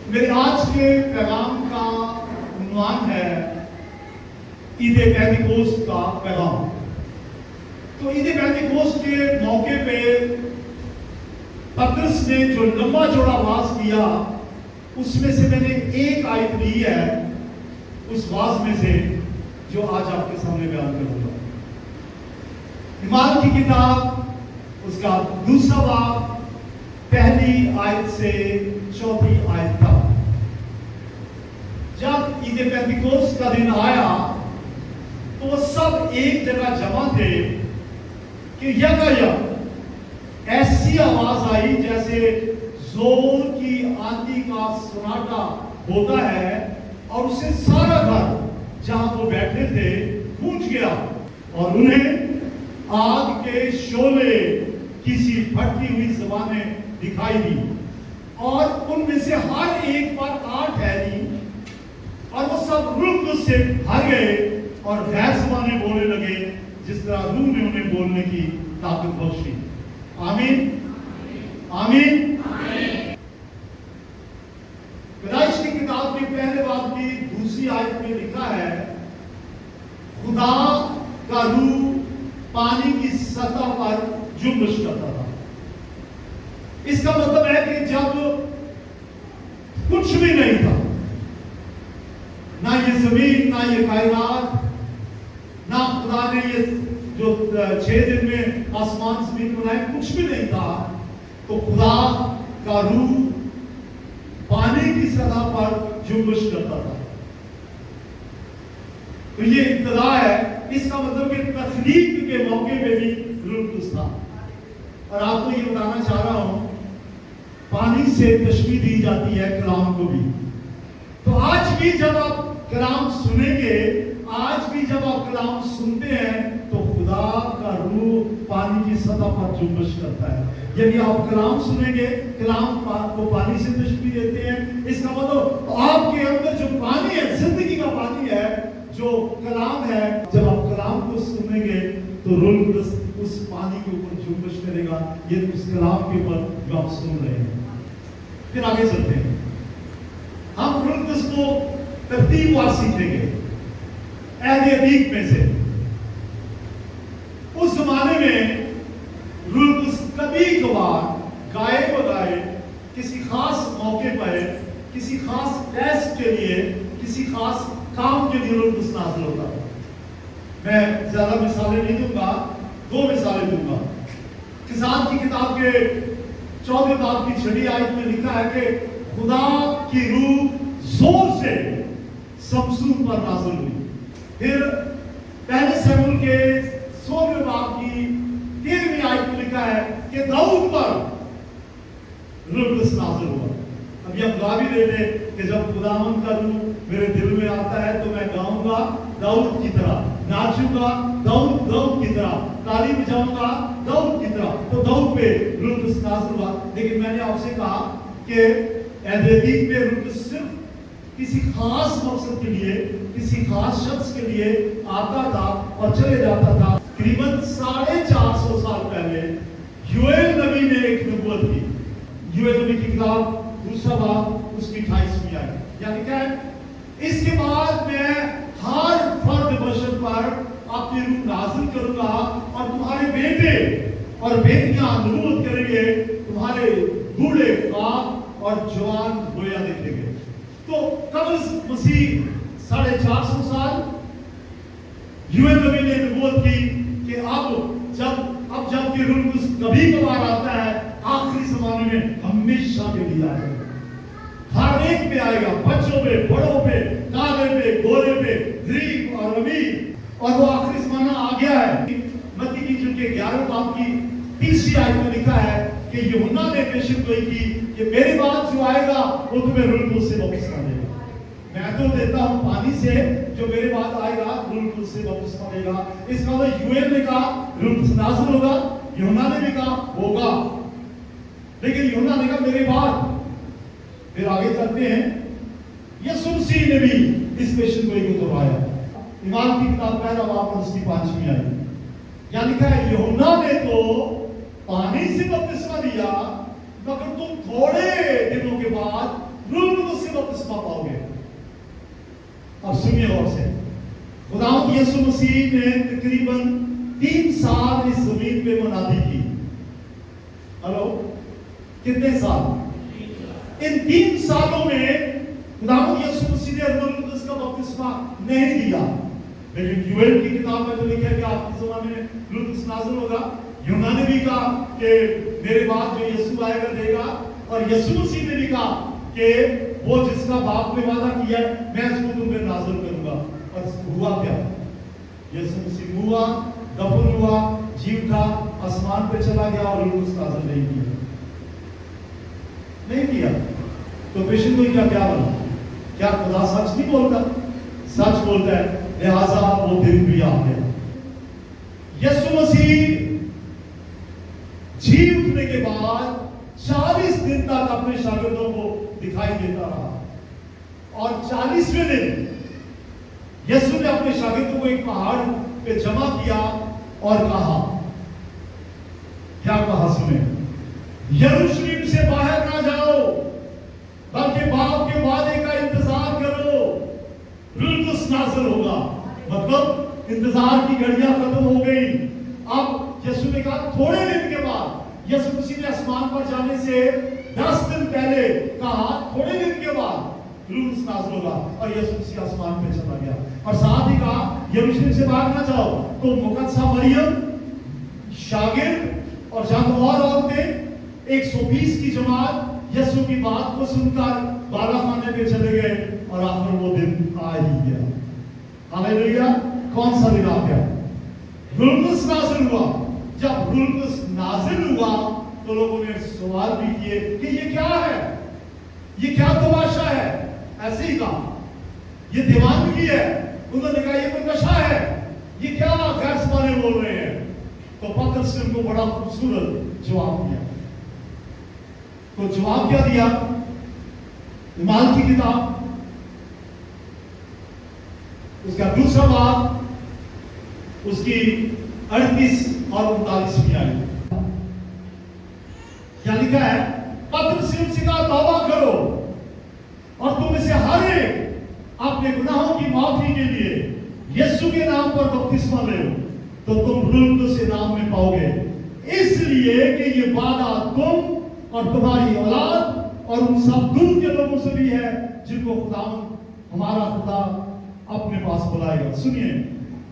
میرے آج کے پیغام کا عنوان ہے عید پینتیکوست کا پیغام۔ تو عید پینتیکوست کے موقع پہ پطرس نے جو لمبا چوڑا واعظ کیا، اس میں سے میں نے ایک آیت لی ہے اس واعظ میں سے، جو آج آپ کے سامنے بیان کروں گا۔ ایمان کی کتاب اس کا 2 باب پہلی آیت سے 4 آیت تک۔ جب عید پینتیکوست کا دن آیا تو وہ سب ایک جگہ جمع تھے کہ یکایک ایسی آواز آئی جیسے زور کی آندھی کا سناٹا ہوتا ہے، اور اسے سارا گھر جہاں وہ بیٹھے تھے گونج گیا، اور انہیں آگ کے شعلے کسی پھٹتی ہوئی زبانیں دکھائی دی، اور ان میں سے ہر ایک پر 8 ٹھہری، اور وہ سب روح القدس سے بھر گئے اور غیر زبانیں بولنے لگے جس طرح روح نے انہیں بولنے کی طاقت بخشی۔ آمین آمین۔ پیدائش کی کتاب کے پہلے باب کی 2 آیت میں لکھا ہے، خدا کا روح پانی کی سطح پر جنبش کرتا تھا۔ اس کا مطلب ہے کہ جب کچھ بھی نہیں تھا، نہ یہ زمین، نہ یہ کائنات، نہ خدا نے یہ جو 6 دن میں آسمان زمین بنائے، کچھ بھی نہیں تھا، تو خدا کا روح پانی کی سطح پر جنبش کرتا تھا۔ تو یہ ابتدا ہے۔ اس کا مطلب کہ تخلیق کے موقع پہ بھی روح القدس تھا۔ اور آپ کو یہ بتانا چاہ رہا ہوں، پانی سے تشبیہ دی جاتی ہے کلام کو بھی۔ تو آج بھی جب آپ کلام سنیں گے، آج بھی جب آپ کلام سنتے ہیں، تو خدا کا روح پانی کی سطح پر جنبش کرتا ہے۔ یعنی آپ کلام سنیں گے، کلام کو پانی سے تشبیہ دیتے ہیں۔ اس کا مطلب آپ کے اندر جو پانی ہے، زندگی کا پانی ہے، جو کلام ہے، جب آپ کلام کو سنیں گے تو روح القدس اس پانی کے اوپر جنبش کرے گا، یہ اس کلام کے اوپر جو آپ سن رہے ہیں۔ پھر آگے چلتے ہیں، ہم روح القدس کو ترتیب وار سیکھیں گے۔ عہد عتیق میں سے اس زمانے میں روح القدس کبھی کبھار گائے بگائے کسی خاص موقع پر، کسی خاص ٹیسٹ کے لیے، کسی خاص کام کے لیے روح القدس نازل ہوتا ہے۔ میں زیادہ مثالیں نہیں دوں گا، 2 مثالیں دوں گا۔ قصص کی کتاب کے 14 باب کی 6 آیت میں لکھا ہے کہ خدا کی روح زور سے سمسون پر نازل ہوئی۔ پھر پہلے سموئیل کے 16 باب کی 13 آیت میں لکھا ہے کہ داؤد پر روح القدس نازل ہوا۔ ابھی ہم گا بھی رہے تھے کہ جب خداوند کا روح میرے دل میں آتا ہے تو میں گاؤں گا داؤد کی طرح، ناچوں گا داؤد کی طرح، تالی بجاؤں گا داؤد کی طرح۔ تو داؤد پہ روح القدس نازل ہوا۔ لیکن میں نے آپ سے کہا کہ عہد عتیق میں روح القدس صرف کسی خاص مقصد کے لیے، کسی خاص شخص کے لیے آتا تھا اور چلے جاتا تھا۔ تقریباً 450 سال پہلے یوئیل نبی نے ایک نبوت کی۔ یوئیل نبی کی کتاب 2 باب اس کی 28 آیت، یعنی کہ اس کے بعد میں ہر فرد بشر پر اپنی روح نازل کروں گا، اور تمہارے بیٹے اور بیٹیاں نبوت کریں گے، تمہارے بوڑھے خواب اور جوان گویا دیکھیں گے۔ تو قبل مسیح 450 سال یوئیل نبی نے نبوت کی کہ اب جب کہ روح القدس کبھی کبھار آتا ہے، آخری زمانے میں ہمیشہ کے لیے آئے گا، ہر ایک پہ آئے گا، بچوں پہ، بڑوں پہ، کالے پہ، گورے پہ، غریب اور امیر۔ اور وہ آخری زمانہ آ گیا ہے۔ متی کی جو کہ 11 باب کی 30 آیت میں لکھا ہے کہ یوحنا نے پیشن گوئی کی کہ میرے بعد جو آئے گا وہ تمہیں روح القدس سے بپتسمہ دے گا۔ میں تو دیتا ہوں پانی سے، جو میرے بعد آئے گا روح القدس سے بپتسمہ دے گا۔ اس کا مطلب یوئیل نے کہا روح القدس نازل ہوگا، یوحنا نے بھی کہا ہوگا، لیکن یوحنا نے کہا میرے بعد۔ پھر آگے چلتے ہیں، یسوع مسیح نے بھی اس پیشن گوئی کو دہرایا۔ ایمان کی کتاب پہلا باب اور اس کی 5 آیت، یعنی کہ یوحنا نے تو پانی سے بپتسمہ دیا، مگر تم تھوڑے دنوں کے بعد روح القدس बपतिस्मा पाओगे। अब सुनिए गौर से, खुदावंद यीशु मसीह ने तकरीबन 3 साल इस जमीन पे मुनादी की। हेलो, कितने साल? इन 3 सालों में खुदावंद यीशु मसीह ने रूह कुदस का बपतिस्मा नहीं दिया। लेकिन यूएल की किताब में तो लिखा है कि आपके ज़माने में रूह कुदस नाज़िल होगा। यूहन्ना ने भी कहा कि मेरे बाद जो यीशु आएगा देगा, और यीशु मसीह ने भी कहा कि वो जिसका बाप ने वादा किया है मैं उसको तुम पे नाज़िल करूंगा। और हुआ क्या? यीशु मसीह हुआ, दफन हुआ, जी उठा, आसमान पे चला गया और रूह कुदस नाज़िल नहीं किया। तो पेशेंट को क्या बना? क्या खुदा सच नहीं बोलता? सच बोलता है, लिहाजा वो दिन भी आ गया। यीशु मसीह जी उठने के बाद 40 दिन तक अपने शागिर्दों को दिखाई देता रहा, और 40वें दिन यीशु ने अपने शागिर्दों को एक पहाड़ पे जमा किया और कहा, क्या कहा सुने, यरूशलेम से बाहर ना जाओ, बल्कि बाप के वादे का इंतजार करो, रूह कुदस नाज़िल होगा। मतलब इंतजार की घड़ियां खत्म हो गई। अब यीशु ने कहा थोड़े दिन के बाद, यीशु मसीह ने आसमान पर जाने से 10 दिन पहले कहा थोड़े दिन के बाद रूह कुदस नाज़िल होगा, और यीशु मसीह आसमान पे चला गया। और साथ ही कहा यरूशलेम से बाहर ना जाओ। तो मुकद्दसा मरियम, शागिर्द और जब और औरतें 120 की जमात यीशु की बात को सुनकर बाला खाने पे चले गए, और आखिर वो दिन आ ही गया। हालेलुया। कौन सा दिन आ गया? रूह कुदस नाज़िल हुआ। जब रूह कुदस नाज़िल हुआ तो लोगों ने सवाल भी किए कि ये क्या है, ये क्या तमाशा है? ऐसे ही कहा ये दीवानगी है। उन्होंने कहा ये तो नशा है, ये क्या गैर ज़बानें बोल रहे हैं। तो पतरस ने उनको बड़ा खूबसूरत जवाब दिया। तो जवाब क्या दिया? इमाल की किताब उसका दूसरा बाब उसकी 38 और 39वीं आयत क्या लिखा है? पतरस से कहा तौबा करो और तुम इसे हर एक अपने गुनाहों की माफी के लिए यीशु के नाम पर बपतिस्मा ले लो, तो तुम रूह कुदस के नाम में पाओगे, इसलिए कि ये वादा तुम और तुम्हारी औलाद और उन सब दूर के लोगों से भी है जिनको खुदा हमारा खुदा अपने पास बुलाएगा। सुनिए,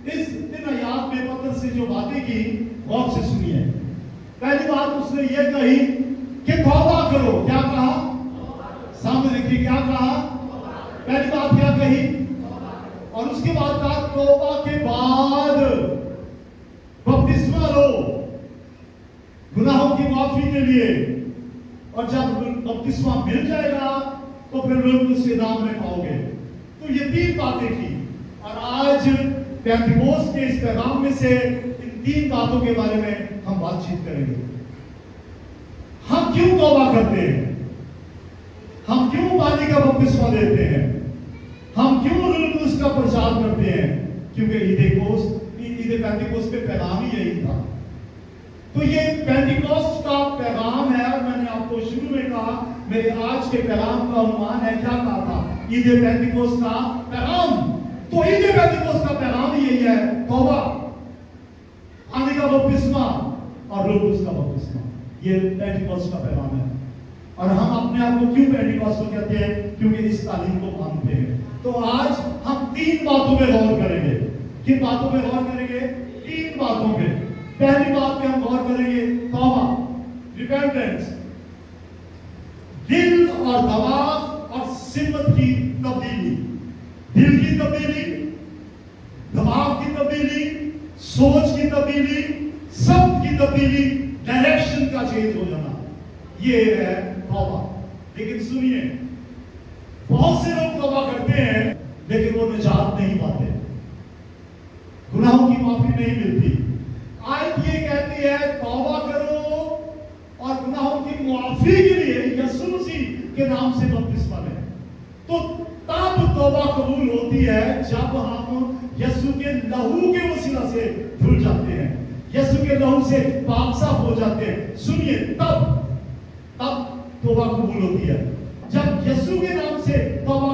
इस दिन आयात में पतरस से जो बातें की गौर से सुनिए। पहली बात उसने ये कही कि तौबा करो। क्या कहा? सामने देखिए क्या कहा। पहली बात क्या कही? और उसके बाद कहा तौबा के बाद बपतिस्मा लो गुनाहों की माफी के लिए, और जब बपतिस्मा मिल जाएगा तो फिर रूह कुदस के नाम में पाओगे। तो ये 3 बातें की, और आज पेंटिकोस्ट के इस पैगाम में से इन 3 बातों के बारे में हम बातचीत करेंगे। हम क्यों तौबा करते हैं? हम क्यों पानी का बपतिस्मा लेते हैं? हम क्यों रूह कुदस का प्रचार करते हैं? क्योंकि ईद पेंटिकोस्ट पे पैगाम ही यही था। तो ये पेंटिकोस्ट का पैगाम है, और मैंने आपको शुरू में कहा मेरे आज के पैगाम का अनुमान है। क्या कहा था? ईद पेंटिकोस्ट का पैगाम। तो ईद पेंटिकोस्ट का पैगाम ही यही है, तौबा, पानी का बपतिस्मा और रूह कुदस का बपतिस्मा। ये पेंटिकोस्ट का पैगाम है। और हम अपने आप को क्यों पेंटिकोस्ट कहते हैं? क्योंकि इस तालीम को मानते हैं। तो आज हम 3 बातों पे गौर करेंगे। किन बातों पे गौर करेंगे? 3 बातों पे। पहली बात पे हम गौर करेंगे तौबा, रिपेंटेंस, दिल और दिमाग और सिमत की तब्दीली। दिल की तब्दीली, दिमाग की तब्दीली, सोच की तब्दीली, सब की तब्दीली, डायरेक्शन का चेंज हो जाना, ये है तौबा। लेकिन सुनिए, बहुत से लोग तौबा करते हैं लेकिन वो निजात नहीं पाते, गुनाहों की माफी नहीं मिलती। आयत ये कहती है तौबा करो और गुनाहों की माफी के लिए यीशु मसीह के नाम से बपतिस्मा लें। तो तब तौबा कबूल होती है जब हम यीशु के लहू के वसीला से धुल जाते हैं, यीशु के लहू से पाक साफ हो जाते हैं। सुनिए, तब तौबा कबूल होती है जब यीशु के नाम से तौबा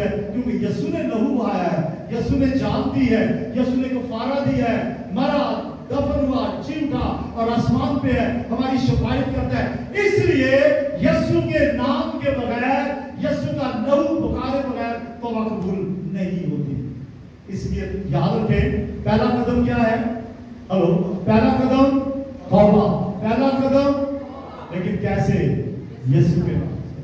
है, क्योंकि यीशु ने लहू बहाया है, यीशु ने जान दी है, यीशु ने कफारा दिया है, मरा, दफन हुआ, जी उठा और आसमान पे है, हमारी शफायत करता है। इसलिए यीशु के नाम के बगैर, यीशु का लहू बहाए बगैर तौबा कबूल नहीं होती। इसलिए याद रखें, पहला कदम क्या है? हेलो, पहला कदम तौबा, पहला कदम, लेकिन कैसे? यीशु के नाम से।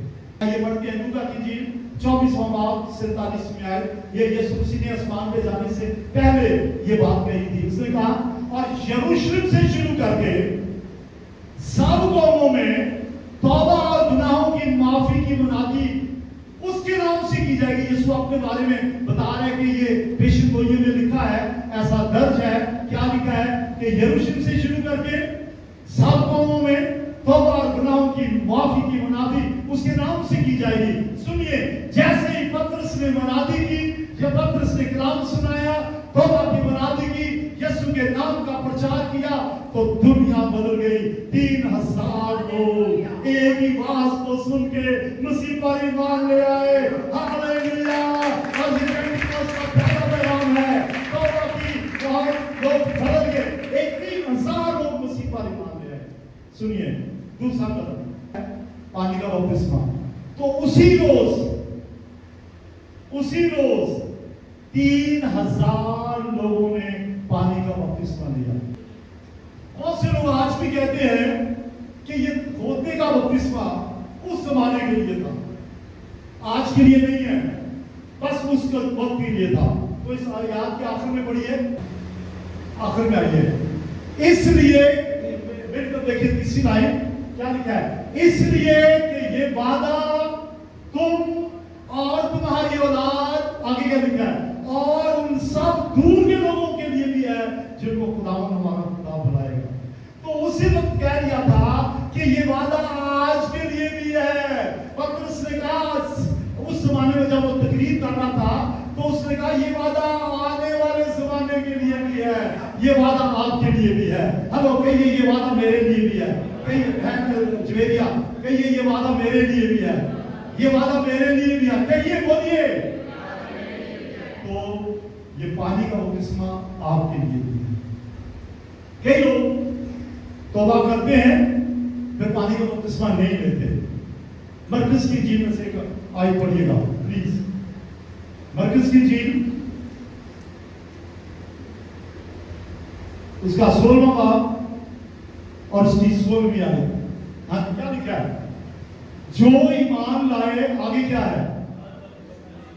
ये पढ़ते हैं लूका की इंजील 24वां बाब 47 में आए, ये यीशु मसीह ने आसमान पे जाने से पहले ये बात कही थी। उसने कहा, और यरूशलेम से शुरू करके सब कौमों में तौबा और गुनाहों की माफी की मुनादी उसके नाम से की जाएगी। यीशु अपने बारे में बता रहे हैं कि ये पेशेंट गोइयों में लिखा है, ऐसा दर्ज है। क्या लिखा है कि यरूशलेम से शुरू करके सब कौमों में तौबा और गुनाहों की माफी की मुनादी उसके नाम से की जाएगी। सुनिए, जैसे ही पतरस ने मुनादी की, जब पतरस ने कलाम सुनाया, तौबा की मुनादी की, यीशु के नाम का प्रचार किया, तो दुनिया बदल गई। 3000 लोग एक ही बात को सुन के मसीह पर ईमान ले आए। हालेलुया! और ये पेंटिकोस्ट का पहला पैगाम है, तौबा की, और लोग बदल गए। 3000 लोग मसीह पर ईमान ले आए। सुनिए, दूसरा कदम पानी का बपतिस्मा। तो उसी रोज 3000 लोगों ने पानी का बपतिस्मा लिया। बहुत से लोग आज भी कहते हैं कि ये खोदने का बपतिस्मा उस जमाने के लिए था, आज के लिए नहीं है, बस उस वक्त के लिए था। तो इस आयत के आखिर में पढ़िए, आखिर में आइए। इसलिए बिल्कुल देखिए तीसरी लाइन क्या लिखा है, इसलिए कि ये वादा तुम और तुम्हारी औलाद, आगे क्या लिखा है, और उन सब दूर के लोगों के लिए भी है जिनको खुदावंद हमारा खुदा बुलाएगा। तो उसी वक्त कह दिया था कि ये वादा आज के लिए भी है। पतरस ने कहा, उस जमाने में जब वो तकरीर कर रहा था, तो उसने कहा ये वादा आने वाले जमाने के लिए भी है, ये वादा आपके लिए भी है। हेलो, कहिए ये वादा मेरे लिए भी है। कहिए जवेरिया, कहिए ये वादा मेरे लिए भी है, ये वादा मेरे लिए भी है। कहिए, बोलिए। तो ये पानी का बपतिस्मा आपके लिए भी है। कई लोग तौबा करते हैं, फिर पानी का बपतिस्मा नहीं लेते। मरकज की इंजील में से एक आयत पढ़िएगा प्लीज। मरकज की इंजील उसका 16वां बाब और उसकी 16वीं आयत। हाँ, क्या लिखा है? जो ईमान लाए, आगे क्या है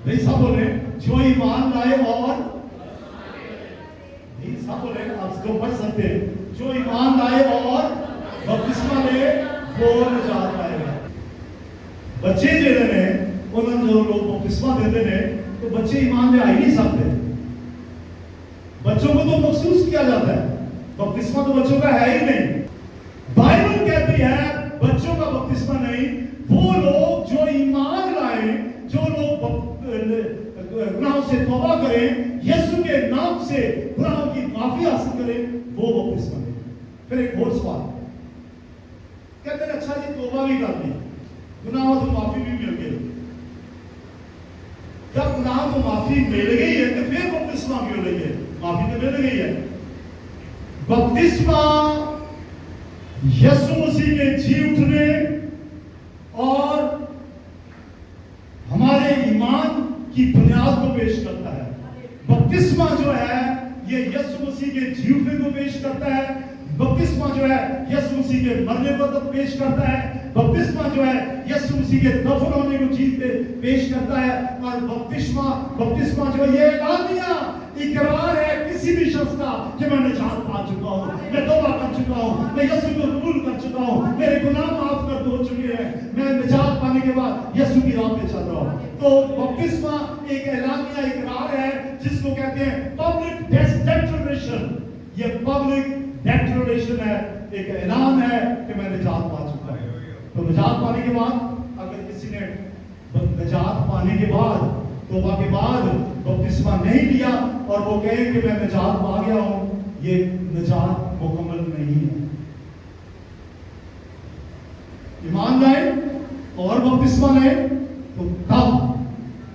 भाई? सब बोले, जो ईमान लाए और नहीं, सब बोले, आप इसको पढ़ सकते हैं। जो ईमान लाए और बपतिस्मा ले, वो निजात पाएगा। बच्चे जेड़े ने, उन्होंने जो लोग बपतिस्मा देते हैं, तो बच्चे ईमान ले आ ही नहीं सकते। बच्चों को तो महसूस किया जाता है, बपतिस्मा तो बच्चों का है ही नहीं। बाइबल कहती है बच्चों का बपतिस्मा नहीं, वो लोग जो ईमान लाए, जो लोग गुनाहों से तौबा करें, यीशु के नाम से गुनाहों की माफी हासिल करें, वो बपतिस्मा लें। फिर एक और सवाल, कहते हैं अच्छा जी तौबा भी कर ली, गुनाहों तो माफी भी मिल गई। जब गुनाहों को माफी मिल गई है तो फिर बपतिस्मा क्यों लेंगे? माफी तो मिल गई है। बपतिस्मा यीशु मसीह के जी उठने और हमारे ईमान की बुनियाद को पेश करता है। बपतिस्मा जो है ये यीशु मसीह के जी उठने को पेश करता है। बपतिस्मा जो है यीशु मसीह के मरने को पेश करता है। बपतिस्मा जो है यीशु मसीह के दफन होने को चीज पे पेश करता है। और बपतिस्मा जो ये ऐलानिया इकरार है किसी भी शख्स का कि मैं निजात पा चुका हूँ, मैं तौबा कर चुका हूँ, मैं यीशु को कबूल कर चुका हूँ, मेरे गुनाह माफ कर हो चुके हैं, मैं निजात पाने के बाद यीशु की राह पे चल रहा हूँ। तो बपतिस्मा एक ऐलानिया इकरार है जिसको कहते हैं पब्लिक डेक्लेरेशन। ये पब्लिक डेक्लेरेशन है, एक ऐलान है कि मैं निजात पा चुका हूँ। तो निजात पाने के बाद अगर किसी ने निजात पाने के बाद, तौबा के बाद बपतिस्मा नहीं लिया और वो कहे कि मैं निजात पा गया हूं, ये निजात मुकम्मल नहीं है। ईमान लाए और बपतिस्मा लाए तो तब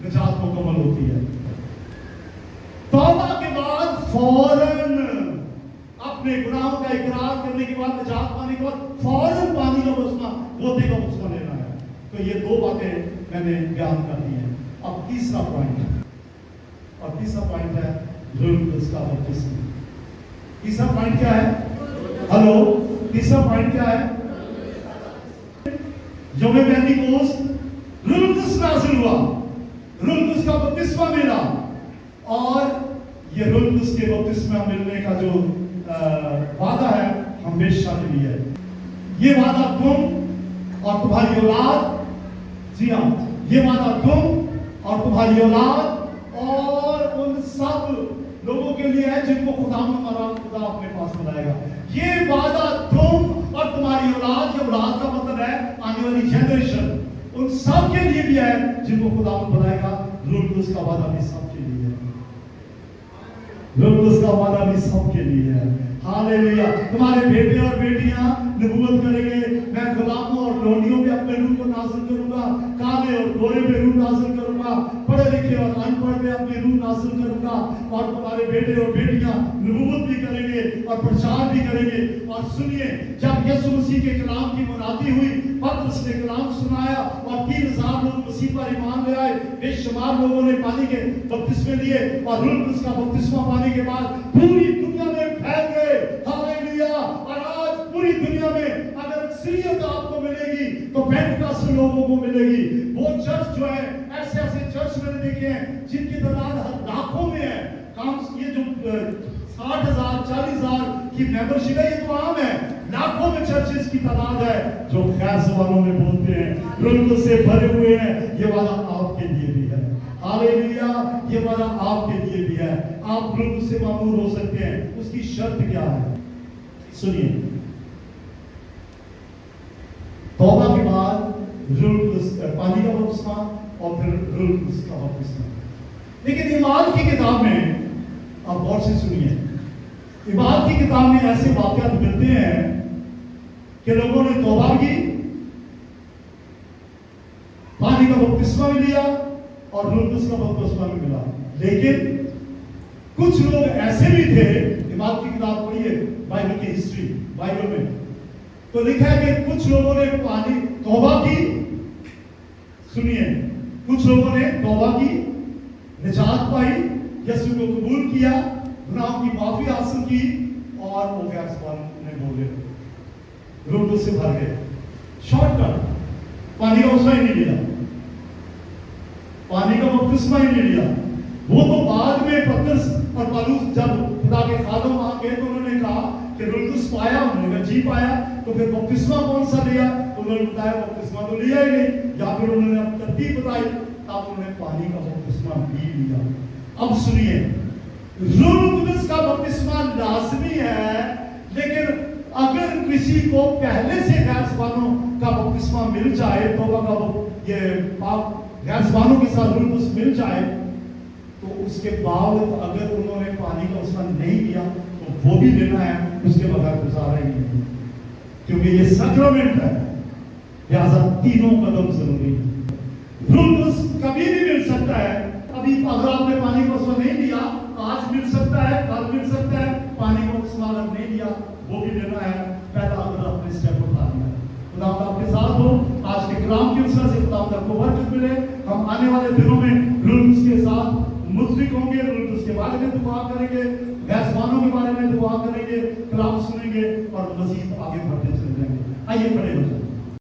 नजात मुकम्मल होती है। तौबा के बाद फौरन अपने गुनाहों का इकरार करने के बाद, नजात पाने के बाद फौरन पानी का बपतिस्मा, गोते का बपतिस्मा लेना है। तो ये दो बातें मैंने बयान कर दी हैं। अब तीसरा पॉइंट है रूह कुदस का बपतिस्मा। तीसरा पॉइंट क्या है? हेलो, तीसरा पॉइंट क्या है? यौम पेंटिकोस्त रूह कुदस नाज़िल हुआ, रूह कुदस का बपतिस्मा मिला, और ये रूह कुदस के बपतिस्मा मिलने का जो वादा है हमेशा के लिए है। ये वादा तुम और तुम्हारी औलाद, जी हाँ, ये वादा तुम और तुम्हारी औलाद और उन सब लोगों के लिए है जिनको खुदा अपने पास बुलाएगा। ये वादा तुम और तुम्हारी औलाद, ये औलाद का मतलब है आने वाली जनरेशन, उन सब के लिए भी है जिनको खुदा बुलाएगा। रूह कुदस का वादा भी सबके लिए है, रूह कुदस का वादा भी सबके लिए है। हालेलुया। तुम्हारे बेटे और बेटियां नबूवत करेंगे, मैं गुलामों और लोनियों पे अपने रूह को नाज़िल करूंगा, काले और गोरे पे रूह नाज़िल करूंगा, पढ़े लिखे और अनपढ़ पे अपनी रूह नाज़िल करूंगा, और तुम्हारे बेटे और बेटियां नबूवत भी करेंगे और प्रचार भी करेंगे। और सुनिए, जब यीशु मसीह के कलाम की मुनादी हुई, पतरस ने कलाम सुनाया और 3000 लोग मसीह पर ईमान ले आए, बेशुमार लोगों ने पानी के बपतिस्मे लिए, और रूह कुदस का बपतिस्मा पाने के बाद पूरी दुनिया में फैल गए। हालेलुया। और आज पूरी दुनिया में अगर अक्सरियत आपको मिलेगी तो पेंटिकॉस्ट लोगों को मिलेगी। वो चर्च जो है, ऐसे ऐसे चर्च मैंने देखे हैं जिनकी तादाद लाखों में है। काम ये जो 60,000 40,000 की मेंबरशिप है, ये तो आम है। लाखों में चर्चेस की तादाद है जो गैर ज़बानों में बोलते हैं, रूह कुदस से भरे हुए हैं। ये वादा आपके लिए भी है। हालेलुया। ये वादा आपके लिए भी है। आप रूह कुदस से मामूर हो सकते हैं। उसकी शर्त क्या है? सुनिए, तौबा के बाद रूह कुदस, पानी का बपतिस्मा और फिर रूह कुदस का बपतिस्मा। लेकिन ईमान की किताब में आप गौर से सुनिए, ईमान की किताब में ऐसे वाक़यात मिलते हैं कि लोगों ने तौबा की, पानी का बपतिस्मा भी लिया और रूह कुदस का बपतिस्मा भी मिला। लेकिन कुछ लोग ऐसे भी थे, ईमान की किताब पढ़िए, बाइबल की हिस्ट्री, बाइबल में तो लिखा है कि कुछ लोगों ने पानी तौबा की, सुनिए, कुछ लोगों ने तौबा की, निजात पाई, यीशु को कबूल किया, गुनाहों की माफी हासिल की, और वो गैर ज़बान में बोले, रूह कुदस से भर गए। शॉर्टकट, पानी का बपतिस्मा ही नहीं लिया, पानी का बपतिस्मा ही नहीं लिया। वो तो बाद में पतरस और पौलुस जब खुदा के खादम वहां गए तो उन्होंने कहा कि रूह कुदस पाया, उन्होंने जी पाया, तो फिर बपतिस्मा कौन सा लिया? उन्होंने बताया बपतिस्मा तो लिया ही नहीं, या फिर उन्होंने तरतीब बताई, तब उन्होंने पानी का बपतिस्मा भी लिया। अब सुनिए, रूह कुदस का बपतिस्मा लाजमी है, लेकिन अगर किसी को पहले से गैर ज़बानों का बपतिस्मा मिल जाए, तौबा का ये गैर ज़बानों के साथ रूह कुदस मिल जाए, तो उसके बावजूद अगर उन्होंने पानी का बपतिस्मा नहीं लिया तो वो भी लेना है, उसके बगैर गुजारा ही नहीं, क्योंकि ये सैक्रामेंट है। लिहाजा तीनों कदम जरूरी है। रूह कुदस कभी भी मिल सकता है। अभी अगर आपने पानी का बपतिस्मा नहीं लिया, आज मिल सकता है, कल मिल सकता है। पानी का बपतिस्मा अगर नहीं लिया, वो भी लेना है। पहला अगर आपने स्टेप उठा लिया, खुदा आपके साथ हो। आज के कलाम की वजह से खुदा आपको बरकत मिले। हम आने वाले दिनों में रूह कुदस के साथ मुद्रिक होंगे, रूह कुदस के बारे में दुआ करेंगे, गैर ज़बानों के बारे में दुआ करेंगे, कलाम सुनेंगे और मज़ीद आगे बढ़ते चले जाएंगे। आइए खड़े हो जाए।